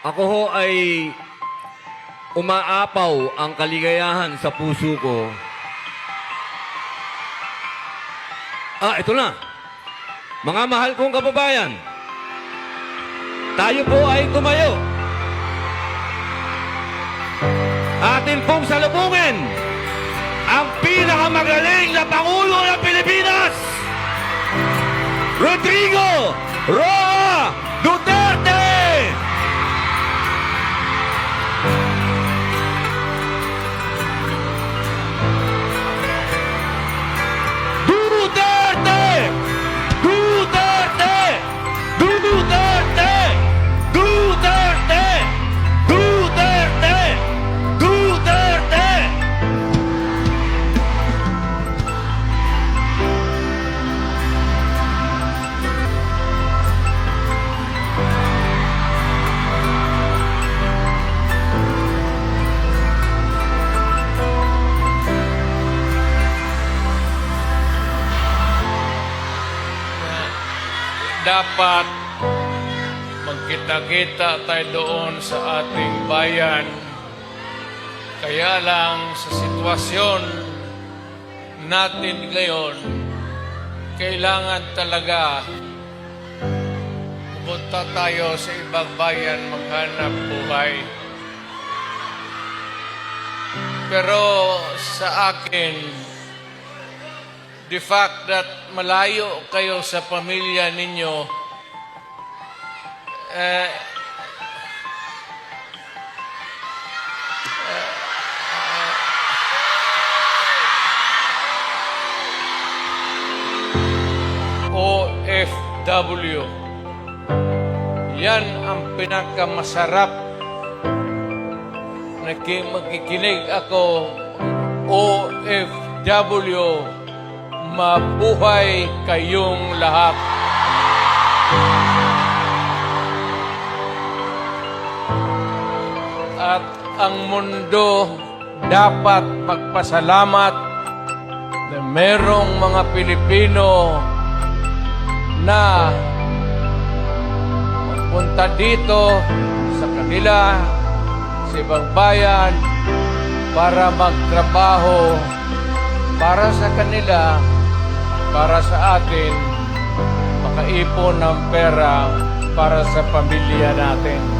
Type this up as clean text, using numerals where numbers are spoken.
Ako ho ay umaapaw ang kaligayahan sa puso ko. Ito na. Mga mahal kong kababayan, tayo po ay tumayo. Atin pong salubungin ang pinakamagaling na Pangulo ng Pilipinas, Rodrigo Roa Duterte! Duterte! Duterte! Duterte! Duterte! Duterte! Duterte! Dapat magkita-kita tayo doon sa ating bayan. Kaya lang sa sitwasyon natin ngayon, kailangan talaga pumunta tayo sa ibang bayan maghanap buhay. Pero sa akin, the fact that malayo kayo sa pamilya ninyo, OFW, yan ang pinakamasarap. Magkikinig ako, OFW, mabuhay kayong lahat. At ang mundo dapat magpasalamat na merong mga Pilipino na magpunta dito sa kanila, sa ibang bayan, para magtrabaho para sa kanila, para sa atin, makaipon ng pera para sa pamilya natin.